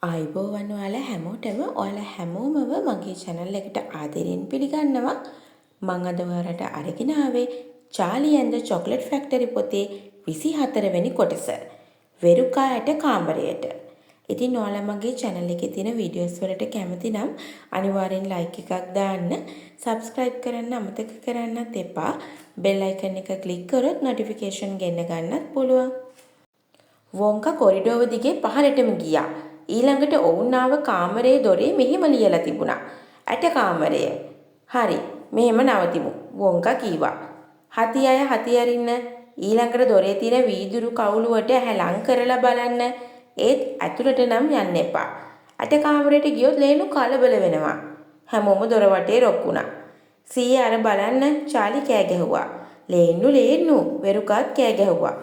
ආයුබෝවන් ඔයාලා හැමෝටම ඔයාලා හැමෝමව මගේ channel එකට ආදරයෙන් පිළිගන්නවා. මම අද ඔයාලට අරගෙන ආවේ Charlie and the Chocolate Factory පොතේ 24 වෙනි කොටස. වෙරුකායට කාමරයට. ඉතින් ඔයාලා මගේ channel එකේ තියෙන videos වලට කැමති නම් අනිවාර්යෙන් like එකක් දාන්න, subscribe කරන්න අමතක කරන්නත් එපා. bell icon එක click කරොත් notification ගෙන්න ගන්නත් පුළුවන්. වොන්කා කොරිඩෝව දිගේ පහළටම ගියා. ඊළඟට ඔවුන් ආව කාමරයේ දොරේ මෙහෙම ලියලා තිබුණා. ඇට කාමරය. හරි, මෙහෙම නවතිමු. වොන්කා කීවා. හති අය හති අරින්න. ඊළඟට දොරේ තියෙන වීදුරු කවුළුවට ඇහැ ලං කරලා බලන්න. ඒත් ඇතුළට නම් යන්න එපා. ඇට කාමරයට ගියොත් ලේනු කලබල වෙනවා. හැමෝම දොර වටේ රොක්කුණා. සීයා අර බලන්න චාලි කෑ ගැහුවා. ලේන්නු වෙරුකාත් කෑ ගැහුවා.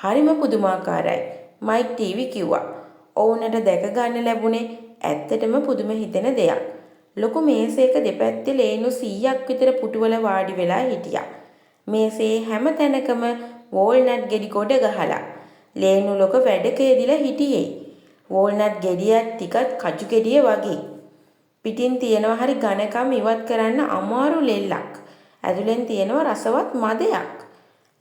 හරිම පුදුමාකාරයි. මයික් ටීවී කිව්වා. ඔවුන්ට දැක ගන්න ලැබුණේ ඇත්තටම පුදුම හිතෙන දෙයක්. ලොකු මේසයක දෙපැත්තේ ලේනු 100ක් විතර පුටුවල වාඩි වෙලා හිටියා. මේසේ හැම තැනකම වෝල්නට් ගෙඩි කොට ගහලා. ලේනු ලොක වැඩකේදීලා හිටියේ. වෝල්නට් ගෙඩියක් ටිකක් කජු ගෙඩිය වගේ. පිටින් තියෙනවා හරි ඝනකම් ඉවත් කරන්න අමාරු ලෙල්ලක්. ඇතුලෙන් තියෙනවා රසවත් මදයක්.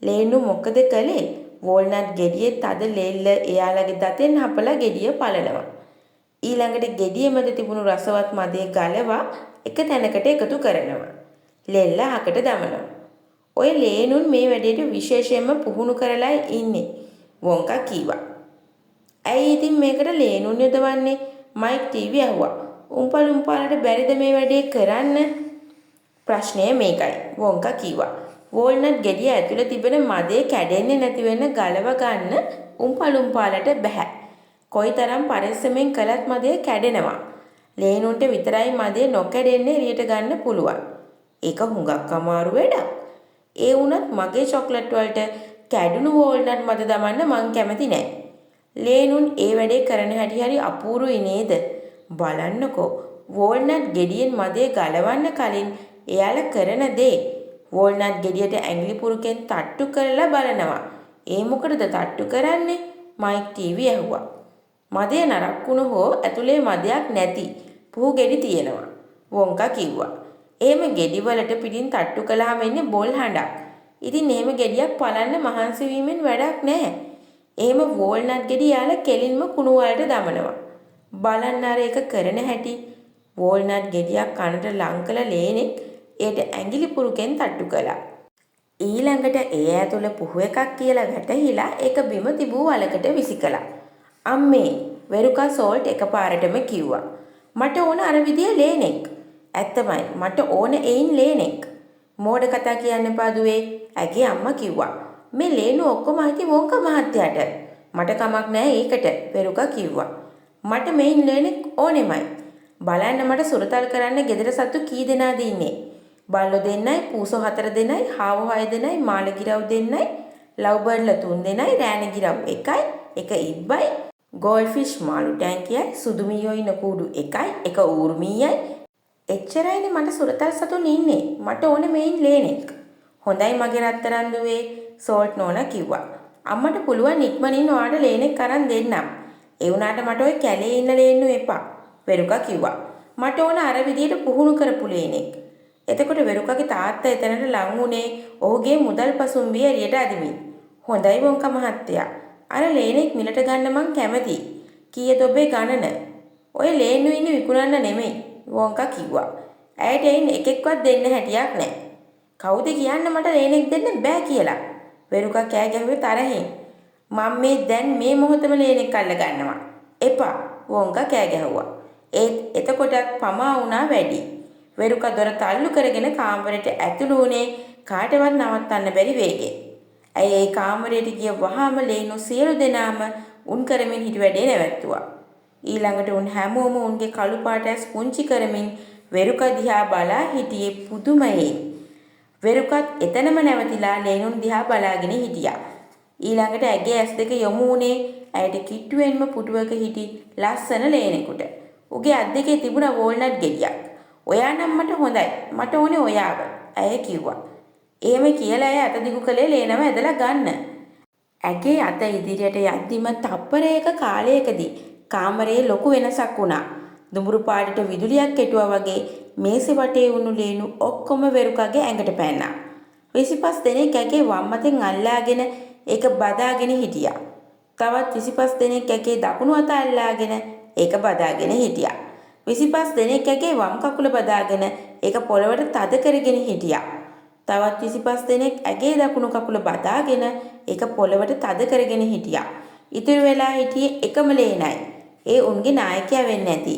ලේනු මොකද කළේ? වෝල්නට් ගෙඩියේ තද ලෙල්ල එයාලගේ දතෙන් හපලා ගෙඩිය පලනවා. ඊළඟට ගෙඩිය මැද තිබුණු රසවත් මදේ ගලවා එක තැනකට එකතු කරනවා. ලෙල්ල අහකට දමනවා. ඔය ලේනුන් මේ වැඩේට විශේෂයෙන්ම පුහුණු කරලා ඉන්නේ. වොන්කා කීවා. ඇයි ඉතින් මේකට ලේනුන් යොදවන්නේ? මයික් ටීවී ඇහුවා. උම්පලුම්පාලට බැරිද මේ වැඩේ කරන්න? ප්‍රශ්නය මේකයි. වොන්කා කීවා. වෝල්නට් ගෙඩිය ඇතුළේ තිබෙන මදේ කැඩෙන්නේ නැති වෙන ගලව ගන්න උම්පලුම්පාලට බෑ. කොයිතරම් පරිස්සමෙන් කළත් මදේ කැඩෙනවා. ලේනුන්ට විතරයි මදේ නොකැඩෙන්නේ එළියට ගන්න පුළුවන්. ඒක හුඟක් අමාරු වැඩක්. ඒ වුණත් මගේ චොක්ලට් වලට කැඩුණු වෝල්නට් මද දමන්න මං කැමති නෑ. ලේනුන් ඒ වැඩේ කරන හැටි හරි අපූරුයි නේද? බලන්නකෝ. වෝල්නට් ගෙඩියෙන් මදේ ගලවන්න කලින් එයාලා කරන දේ වෝල්නට් ගෙඩියට ඇඟිලි පුරුකෙන් තට්ටු කරලා බලනවා. ඒ මොකටද තට්ටු කරන්නේ? මයික් ටීවී ඇහුවා. මදේ නරක් වුණ හෝ ඇතුලේ මදයක් නැති පුහු ගෙඩි තියෙනවා. වොන්කා කිව්වා. එහෙම ගෙඩි වලට පිටින් තට්ටු කළාම එන්නේ බොල් හඬක්. ඉතින් එහෙම ගෙඩියක් පලන්න මහන්සි වීමෙන් වැඩක් නැහැ. එහෙම වෝල්නට් ගෙඩි යාලා කෙලින්ම කුණු වලට දමනවා. බලන්න අර ඒක කරන හැටි. වෝල්නට් ගෙඩියක් කනට ලං කළ ලේනෙක් ඒට ඇඟිලි පුරුකෙන් තට්ටු කළා. ඊළඟට ඒ ඇතුළ පුහු එකක් කියලා වැටහිලා ඒක බිම තිබූ වලකට විසිකලා. අම්මේ, වෙරුකා සෝල්ට් එකපාරටම කිව්වා. මට ඕන අර විදිය ලේනෙක්. ඇත්තමයි මට ඕන එයින් ලේනෙක්. මෝඩ කතා කියන්න එපා දුවේ, ඇගේ අම්මා කිව්වා. මේ ලේනු ඔක්කොම අයිති වොන්කා මහත්තයාට. මට කමක් නැහැ ඒකට, වෙරුකා කිව්වා. මට මෙයින් ලේනෙක් ඕනෙමයි. බලන්න මට සුරතල් කරන්න ගෙදර සත්තු කී දෙනාද ඉන්නේ? බල්ලෝ දෙන්නයි, පූසෝ 4 දෙනයි, හාවෝ 6 දෙනයි, මාළගිරව් දෙන්නයි, ලව්බර්ඩ්ලා 3 දෙනයි, රෑනගිරව් 1යි, එක ඉබ්බයි, ගෝල්ෆිෂ් මාළු ටැංකියයි, සුදු මීයෝ ඉන්න කූඩු 1යි, එක ඌරු මීයයි. එච්චරයිනේ මට සුරතල් සතුන් ඉන්නේ. මට ඕනේ මෙයින් ලේනෙක්. හොඳයි මගේ රත්තරන් දුවේ, සෝල්ට් නෝනා කිව්වා. අම්මට පුළුවන් ඉක්මනින් ඔයාට ලේනෙක් අරන් දෙන්නම්. ඒ වුණාට මට ওই කැලේ ඉන්න ලේන්නු එපා. වෙරුකා කිව්වා. මට ඕන අර විදියට පුහුණු කරපු ලේනෙක්. එතකොට වෙරුකාගේ තාත්තා එතනට ලං වුණේ ඔහුගේ මුදල් පසුම්බිය එළියට අදිමින්. හොඳයි වොන්කා මහත්තයා. අර ලේනෙක් මිලට ගන්න මං කැමතියි. කීයද ඔබේ ගණන? ඔය ලේන්නු ඉන්නේ විකුණන්න නෙමෙයි, වොන්කා කිව්වා. ඇයට එයින් එකෙක්වත් දෙන්න හැටියක් නැහැ. කවුද කියන්න මට ලේනෙක් දෙන්න බෑ කියලා? වෙරුකා කෑ ගැහුවේ තරහින්. මම මේ දැන් මේ මොහොතම ලේනෙක් අල්ල ගන්නවා. එපා, වොන්කා කෑ ගැහුවා. එතකොටත් පමා වුණා වැඩි. වෙරුකා දොර තල්ලු කරගෙන කාමරයට ඇතුළු වුණේ කාටවත් නවත්තන්න බැරි වේගෙන්. ඇයි ඒ කාමරයට ගිය වහාම ලේනු සියලු දෙනාම උන් කරමින් හිටි වැඩේ නැවැත්තුවා. ඊළඟට උන් හැමෝම උන්ගේ කළු පාට ඇස් පුංචි කරමින් වෙරුකා දිහා බලා හිටියේ පුදුමයෙන්. වෙරුකාත් එතනම නැවතිලා ලේනුන් දිහා බලාගෙන හිටියා. ඊළඟට ඇගේ ඇස් දෙක යොමු වුණේ ඇයට කිට්ටුවෙන්ම පුටුවක හිටි ලස්සන ලේනෙකුට. උගේ අත් දෙකේ තිබුණ වෝල්නට් ගෙඩියක්. ඔයා නම් මට හොඳයි. මට ඕනේ ඔයාව, ඇය කිව්වා. එහෙම කියලා ඇය අත දිගු කළේ ලේනව ඇදලා ගන්න. ඇගේ අත ඉදිරියට යද්දිම තප්පරයක කාලයකදී කාමරයේ ලොකු වෙනසක් වුණා. දුඹුරු පාටට විදුලියක් කෙටුවා වගේ මේසෙ වටේ වුණු ලේනු ඔක්කොම වෙරුකගේ ඇඟට පැන්නා. 25 දෙනෙක් ඇගේ වම් අතෙන් අල්ලාගෙන ඒක බදාගෙන හිටියා. තවත් 25 දෙනෙක් ඇගේ දකුණු අත අල්ලාගෙන ඒක බදාගෙන හිටියා. 25 දෙනෙක් ඇගේ වම් කකුල බදාගෙන ඒක පොළවට තද කරගෙන හිටියා. තවත් 25 දෙනෙක් ඇගේ දකුණු කකුල බදාගෙන ඒක පොළවට තද කරගෙන හිටියා. ඉතුරු වෙලා හිටියේ එකම ලේනයි. ඒ උන්ගේ නායකයා වෙන්න ඇති.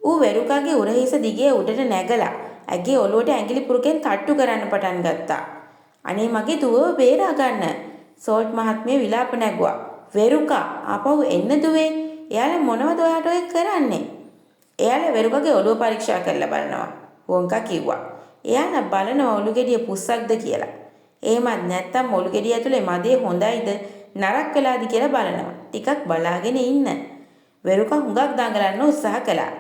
ඌ වෙරුකාගේ උරහිස දිගේ උඩට නැගලා ඇගේ ඔළුවට ඇඟිලි පුරුකෙන් තට්ටු කරන්න පටන් ගත්තා. අනේ මගේ දුවව බේරා ගන්න. සෝල්ට් මහත්මිය විලාප නැගුවා. වෙරුකා ආපහු එන්න දුවේ. එයාලා මොනවද ඔයාට ඔය කරන්නේ? එයාලා වෙරුකාගේ ඔළුව පරීක්ෂා කරලා බලනවා. වොන්කා කිව්වා. එයාලා බලනවා ඔලු ගෙඩිය පුස්සක්ද කියලා. එහෙමත් නැත්තම් ඔලු ගෙඩිය ඇතුලේ මදේ හොඳයිද නරක් වෙලාද කියලා බලනවා. ටිකක් බලාගෙන ඉන්න. වෙරුකා හුඟක් දඟලන්න උත්සාහ කළා.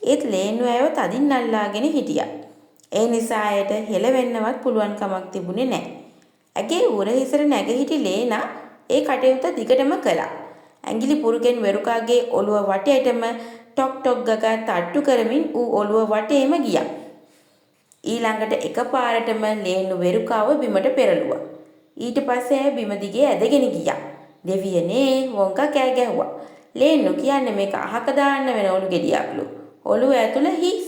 ඒත් ලේන්නු ඇයව තදින් අල්ලාගෙන හිටියා. ඒ නිසා ඇයට හෙලවෙන්නවත් පුළුවන් කමක් තිබුණේ නැහැ. ඇගේ උරහිසට නැග හිටි ලේනා ඒ කටයුත්ත දිගටම කළා. ඇඟිලි පුරුකෙන් වෙරුකාගේ ඔළුව වටේටම ටොක් ටොක් ගගා තට්ටු කරමින් ඌ ඔළුව වටේම ගියා. ඊළඟට එකපාරටම ලේන්නු වෙරුකාව බිමට පෙරළුවා. ඊට පස්සේ ඇය බිම දිගේ ඇදගෙන ගියා. දෙවියනේ වොන්කා කෑ ගැහුවා. ලේන්නු කියන්නේ මේක අහක දාන්න වෙන ඔලු ගෙඩියක්ලු. ඔළුව ඇතුළ හිස්.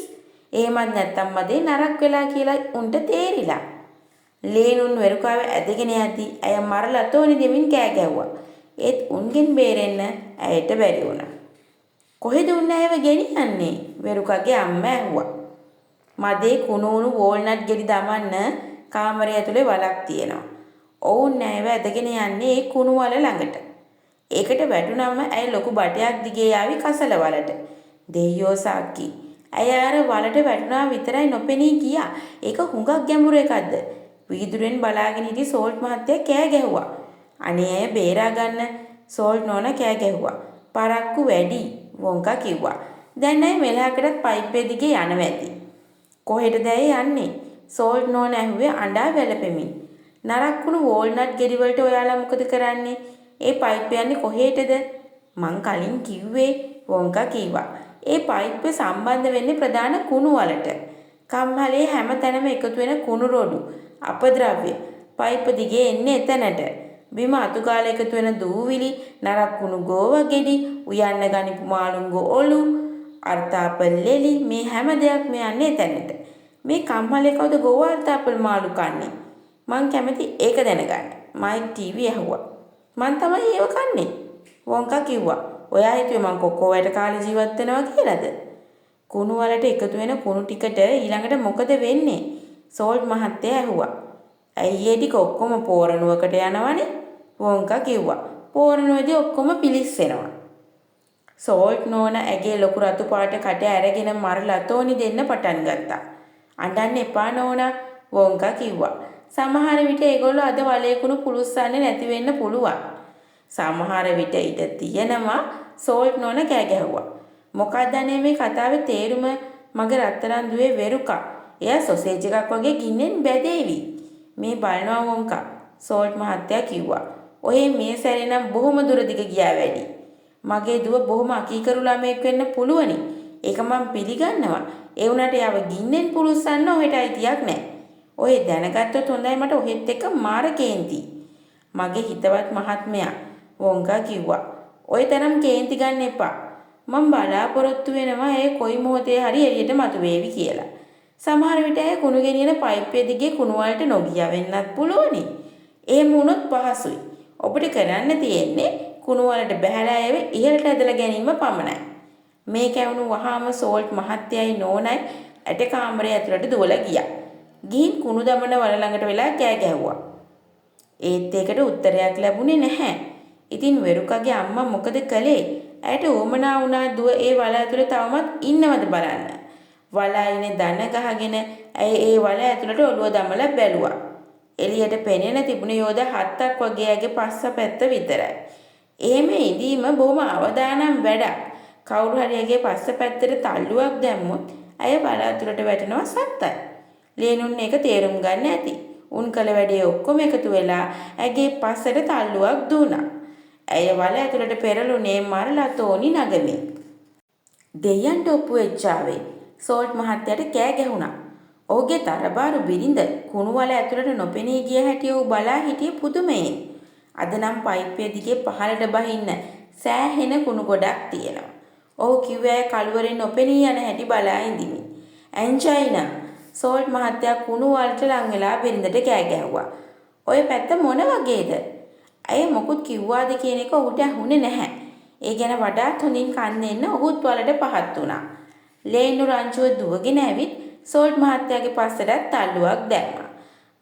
එහෙමත් නැත්තම් මදේ නරක් වෙලා කියලා උන්ට තේරිලා. ලේනුන් වෙරුකාව ඇදගෙන යද්දී ඇය මරලා තෝනි දෙමින් කෑ ගැහුවා. ඒත් උන්ගෙන් බේරෙන්න ඇයට බැරි වුණා. කොහෙද උන් ඇයව ගෙනියන්නේ? වෙරුකාගේ අම්මා ඇහුවා. මදේ කුණුණු වෝල්නට් ගෙඩි දමන්න කාමරය ඇතුලේ වලක් තියෙනවා. ඔවුන් ඇයව ඇදගෙන යන්නේ ඒ කුණු වල ළඟට. ඒකට වැටුනම ඇය ලොකු බටයක් දිගේ යාවි කසල වලට. දෙයියෝ සාක්කි. ඇය අර වලට වැටුණා විතරයි නොපෙනී ගියා. ඒක හුඟක් ගැඹුරු එකක්ද? වීදුරෙන් බලාගෙන හිටි සෝල්ට් මහත්තයා කෑ ගැහුවා. අනේ ඇය බේරා ගන්න. සෝල්ට් නෝනා කෑ ගැහුවා. පරක්කු වැඩි වොන්කා කිව්වා. දැන් ඇය මෙලහකටත් පයිප්පේ දිගේ යනවා ඇති. කොහෙටද ඇය යන්නේ? සෝල්ට් නෝනා ඇහුවේ අඬා වැළපෙමින්. නරක් වුණු වෝල්නට් ගෙඩි වලට ඔයාලා මොකද කරන්නේ? ඒ පයිප් යන්නේ කොහෙටද? මං කලින් කිව්වේ වොන්කා කිව්වා. ඒ පයිප් සම්බන්ධ වෙන්නේ ප්‍රධාන කුණු වලට. කම්හලේ හැම තැනම එකතු වෙන කුණු රොඩු අපද්‍රව්‍ය පයිප් දිගේ එන්නේ එතනට. බිම අතුගාලා එකතු වෙන දූවිලි නරක් කුණු ගෝව ගෙඩි උයන්න ගනිපු මාළුන්ගේ ඔලු අර්ථාපල් ලෙලි මේ හැම දෙයක්ම යන්නේ එතනට. මේ කම්හලේ කවුද ගෝව අර්ථාපල් මාළු කන්නේ? මං කැමති ඒක දැනගන්න. මයික් ටීවී ඇහුවා. මං තමයි ඒව කන්නේ. වොන්කා කිව්වා. ඔයා හිතුවේ මං කොක්කෝ වලට කාලේ ජීවත් වෙනවා කියලාද? කුණු වලට එකතු වෙන කුණු ටිකට ඊළඟට මොකද වෙන්නේ? සෝල්ට් මහත්තයා ඇහුවා. ඇයි ඒ ටික ඔක්කොම පෝරණුවකට යනවනේ? වොන්කා කිව්වා. පෝරණුවේදී ඔක්කොම පිලිස්සෙනවා. සෝල්ට් නෝනා ඇගේ ලොකු රතු පාට කට ඇරගෙන මරලා තෝනි දෙන්න පටන් ගත්තා. අඬන්න එපා නෝනා වොන්කා කිව්වා. සමහර විට ඒගොල්ලෝ අද වලේකුණු පුලුස්සන්නේ නැති වෙන්න පුළුවන්. සමහර විට ඉඩ තියෙනවා සෝල්ට් නෝනා කෑ ගැහුවා. මොකක්ද අනේ මේ කතාවේ තේරුම? මගේ රත්තරන් දුවේ වෙරුකා. එයා සොසේජ් එකක් වගේ ගින්නෙන් බැදේවි. මේ බලනවා වොන්කා සෝල්ට් මහත්තයා කිව්වා. ඔය මේ සැරේ නම් බොහොම දුර දිග ගියා වැඩි. මගේ දුව බොහොම අකීකරු ළමයෙක් වෙන්න පුළුවනි. ඒක මම පිළිගන්නවා. ඒ වුණාට යාව ගින්නෙන් පුලුස්සන්න ඔහෙට අයිතියක් නැහැ. ඔය දැනගත්තොත් හොඳයි මට ඔහෙත් එක්ක මාර කේන්ති. මගේ හිතවත් මහත්මයා වොන්කා කිව්වා. ඔය තරම් කේන්ති ගන්න එපා. මම බලාපොරොත්තු වෙනවා ඒ කොයි මොහොතේ හරි එළියට මතුවේවි කියලා. සමහර විට ඇය කුණු ගෙනියන පයිප්පය දිගේ කුණු වලට නොගියා වෙන්නත් පුළුවනි. එහෙම වුණොත් පහසුයි. ඔබට කරන්න තියෙන්නේ කුණු වලට බහැලා ඒව ඉහළට ඇදලා ගැනීම පමණයි. මේ කැවුණු වහාම සෝල්ට් මහත්තයයි නෝනයි ඇට කාමරය ඇතුළට දුවලා ගියා. ගිහින් කුණු දමන වල ළඟට වෙලා කෑ ගැහුවා. ඒත් ඒකට උත්තරයක් ලැබුණේ නැහැ. ඉතින් වෙරුකගේ අම්මා මොකද කළේ? ඇයට උවමනා වුණා දුව ඒ වල ඇතුලේ තවමත් ඉන්නවද බලන්න. වලයිනේ දන ගහගෙන ඇය ඒ වල ඇතුලට ඔළුව දමලා බැලුවා. එළියට පෙනෙන තිබුණ යෝධ 7ක් වගේ ඇගේ පස්ස පැත්ත විතරයි. එහෙම ඉදීම බොහොම අවදානම් වැඩක්. කවුරු හරි ඇගේ පස්ස පැත්තට තල්ලුවක් දැම්මොත් ඇය වල ඇතුලට වැටෙනවා සත්තයි. ලේනුන් ඒක තේරුම් ගන්න ඇති. උන් කළ වැඩේ ඔක්කොම එකතු වෙලා ඇගේ පස්සට තල්ලුවක් දුන්නා. ඇය වල ඇතුළට පෙරළුනේ මරලා තෝනි නගමින්. දෙයයන්ට ඔප්පු වෙච්චාවේ සෝල්ට් මහත්තයාට කෑ ගැහුණා. ඔහුගේ තරබාරු බිරිඳ කුණු වල ඇතුළට නොපෙනී ගිය හැටි ඔහු බලා හිටියේ පුදුමයෙන්. අද නම් පයිප්පය දිගේ පහළට බහින්න සෑහෙන කුණු ගොඩක් තියෙනවා. ඔහු කිව්වේ කළුවරෙන් නොපෙනී යන හැටි බලා ඉඳිමි. ඇන්ජයිනා සෝල්ට් මහත්තයා කුණු වලට ලං වෙලා බිරිඳට කෑ ගැහුවා. ඔය පැත්ත මොන වගේද? ඇය මොකුත් කිව්වාද කියන එක ඔහුට ඇහුනේ නැහැ. ඒ ගැන වඩාත් හොඳින් කන් දෙන්න ඔහුත් වලට පහත් වුණා. ලේන්නු රංචුව දුවගෙන ඇවිත් සෝල්ට් මහත්තයාගේ පස්සට තල්ලුවක් දැම්මා.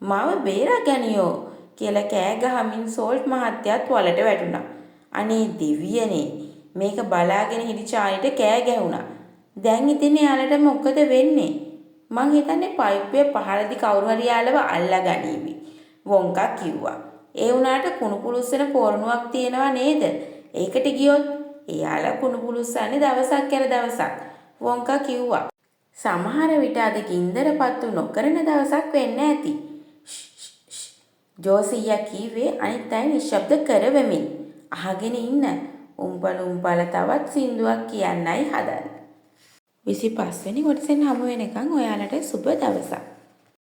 "මාව බේරගනියෝ" කියලා කෑ ගහමින් සෝල්ට් මහත්තයාත් වලට වැටුණා. අනේ දෙවියනේ, මේක බලාගෙන හිටි චාලිට කෑ ගැහුණා. "දැන් ඉතින් එයාලට මොකද වෙන්නේ? මං හිතන්නේ පයිප්පය පහළදී කවුරු හරි යාළුව අල්ලා ගනීවි" වොන්කා කිව්වා. "ඒ වුණාට කුණු පුලුස්සන පොරණුවක් තියෙනවා නේද? ඒකට ගියොත් එයාලා කුණු පුලුස්සන්නේ දවසක් කර දවසක්" වොන්කා කිව්වා. "සමහර විට අද ගින්දර පත්තු නොකරන දවසක් වෙන්න ඇති" ජෝසියා කීවේ අනිත් අය නිශ්ශබ්ද කරවමින්. "අහගෙන ඉන්න. උම්පල තවත් සින්දුවක් කියන්නයි හදන්නේ." 25 වෙනි කොටසෙන් හමු වෙනකන් ඔයාලට සුබ දවසක්.